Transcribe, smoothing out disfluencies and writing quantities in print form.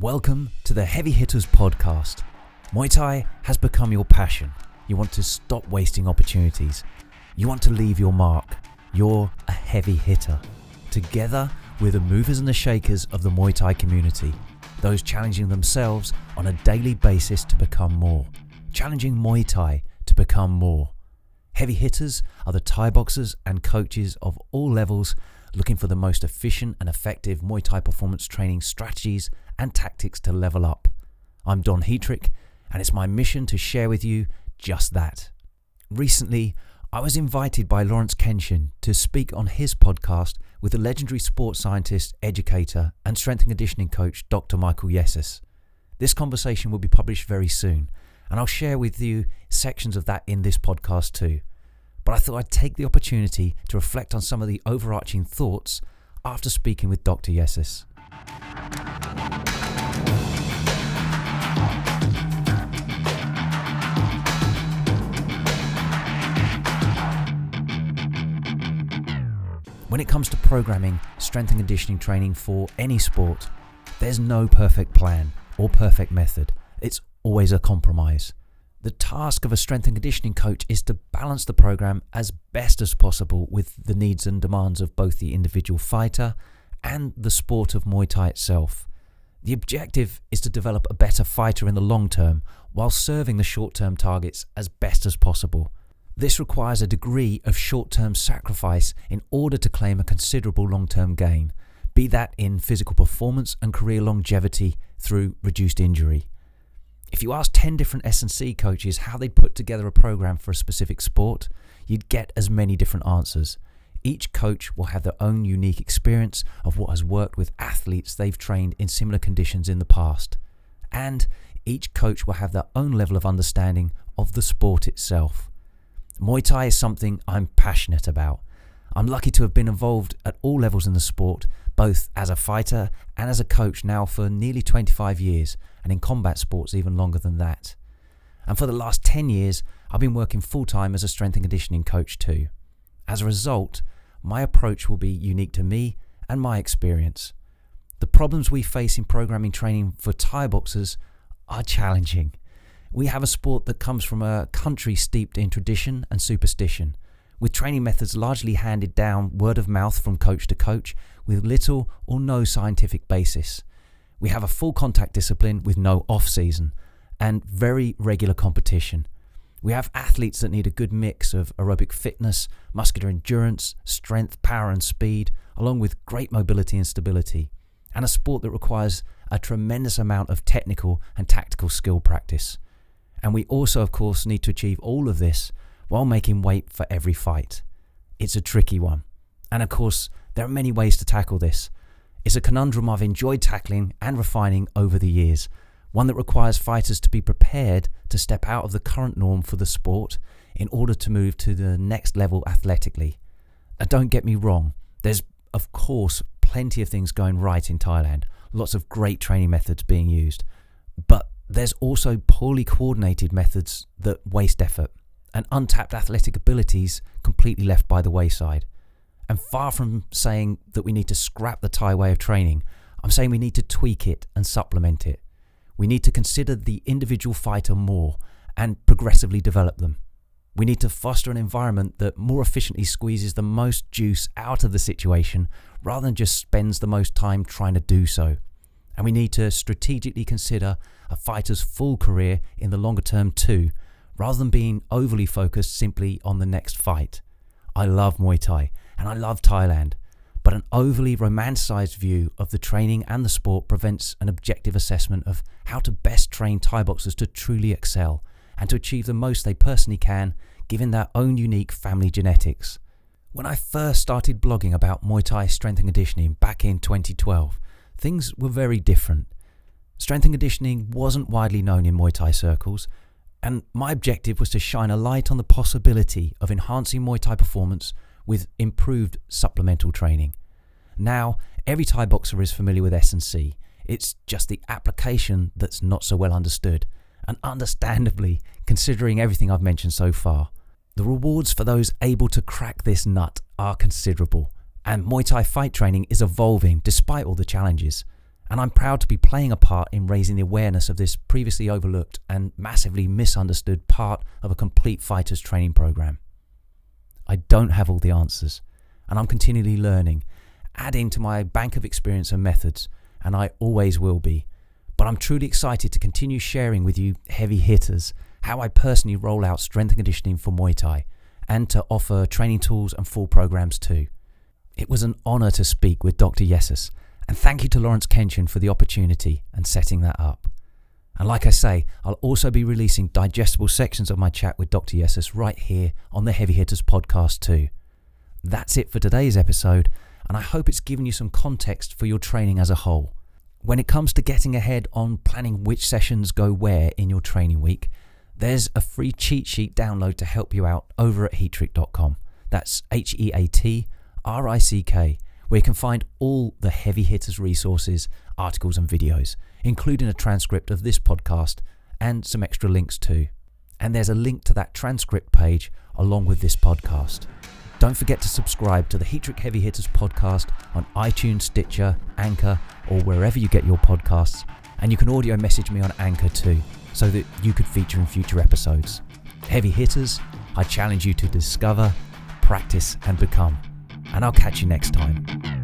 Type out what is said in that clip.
Welcome to the Heavy Hitters podcast. Muay Thai has become your passion. You want to stop wasting opportunities. You want to leave your mark. You're a heavy hitter. Together, we're the movers and the shakers of the Muay Thai community. Those challenging themselves on a daily basis to become more. Challenging Muay Thai to become more. Heavy hitters are the Thai boxers and coaches of all levels looking for the most efficient and effective Muay Thai performance training strategies and tactics to level up. I'm Heatrick, and it's my mission to share with you just that. Recently, I was invited by Lawrence Kenshin to speak on his podcast with the legendary sports scientist, educator, and strength and conditioning coach, Dr Yessis. This conversation will be published very soon, and I'll share with you sections of that in this podcast too. But I thought I'd take the opportunity to reflect on some of the overarching thoughts after speaking with Dr Yessis. When it comes to programming strength and conditioning training for any sport, there's no perfect plan or perfect method. It's always a compromise. The task of a strength and conditioning coach is to balance the program as best as possible with the needs and demands of both the individual fighter and the sport of Muay Thai itself. The objective is to develop a better fighter in the long term while serving the short-term targets as best as possible. This requires a degree of short-term sacrifice in order to claim a considerable long-term gain, be that in physical performance and career longevity through reduced injury. If you ask 10 different S&C coaches how they put together a program for a specific sport, you'd get as many different answers. Each coach will have their own unique experience of what has worked with athletes they've trained in similar conditions in the past. And each coach will have their own level of understanding of the sport itself. Muay Thai is something I'm passionate about. I'm lucky to have been involved at all levels in the sport, both as a fighter and as a coach now for nearly 25 years, and in combat sports even longer than that. And for the last 10 years, I've been working full-time as a strength and conditioning coach too. As a result, my approach will be unique to me and my experience. The problems we face in programming training for Thai boxers are challenging. We have a sport that comes from a country steeped in tradition and superstition, with training methods largely handed down word of mouth from coach to coach with little or no scientific basis. We have a full contact discipline with no off-season and very regular competition. We have athletes that need a good mix of aerobic fitness, muscular endurance, strength, power and speed, along with great mobility and stability, and a sport that requires a tremendous amount of technical and tactical skill practice. And we also, of course, need to achieve all of this while making weight for every fight. It's a tricky one. And of course, there are many ways to tackle this. It's a conundrum I've enjoyed tackling and refining over the years, one that requires fighters to be prepared to step out of the current norm for the sport in order to move to the next level athletically. And don't get me wrong, there's of course plenty of things going right in Thailand, lots of great training methods being used, but there's also poorly coordinated methods that waste effort and untapped athletic abilities completely left by the wayside. And far from saying that we need to scrap the Thai way of training, I'm saying we need to tweak it and supplement it. We need to consider the individual fighter more and progressively develop them. We need to foster an environment that more efficiently squeezes the most juice out of the situation rather than just spends the most time trying to do so. And we need to strategically consider a fighter's full career in the longer term too, rather than being overly focused simply on the next fight. I love Muay Thai and I love Thailand, but an overly romanticized view of the training and the sport prevents an objective assessment of how to best train Thai boxers to truly excel and to achieve the most they personally can, given their own unique family genetics. When I first started blogging about Muay Thai strength and conditioning back in 2012, things were very different. Strength and conditioning wasn't widely known in Muay Thai circles, and my objective was to shine a light on the possibility of enhancing Muay Thai performance with improved supplemental training. Now, every Thai boxer is familiar with S&C. It's just the application that's not so well understood, and understandably, considering everything I've mentioned so far. The rewards for those able to crack this nut are considerable, and Muay Thai fight training is evolving despite all the challenges. And I'm proud to be playing a part in raising the awareness of this previously overlooked and massively misunderstood part of a complete fighter's training program. I don't have all the answers, and I'm continually learning, adding to my bank of experience and methods, and I always will be. But I'm truly excited to continue sharing with you heavy hitters how I personally roll out strength and conditioning for Muay Thai, and to offer training tools and full programs too. It was an honour to speak with Dr Yessis, and thank you to Lawrence Kenshin for the opportunity and setting that up. And like I say, I'll also be releasing digestible sections of my chat with Dr Yessis right here on the Heavy Hitters podcast too. That's it for today's episode, and I hope it's given you some context for your training as a whole. When it comes to getting ahead on planning which sessions go where in your training week, there's a free cheat sheet download to help you out over at heatrick.com. That's Heatrick, where you can find all the Heavy Hitters resources, articles and videos, including a transcript of this podcast and some extra links too. And there's a link to that transcript page along with this podcast. Don't forget to subscribe to the Heatrick Heavy Hitters podcast on iTunes, Stitcher, Anchor, or wherever you get your podcasts. And you can audio message me on Anchor too, so that you could feature in future episodes. Heavy Hitters, I challenge you to discover, practice and become. And I'll catch you next time.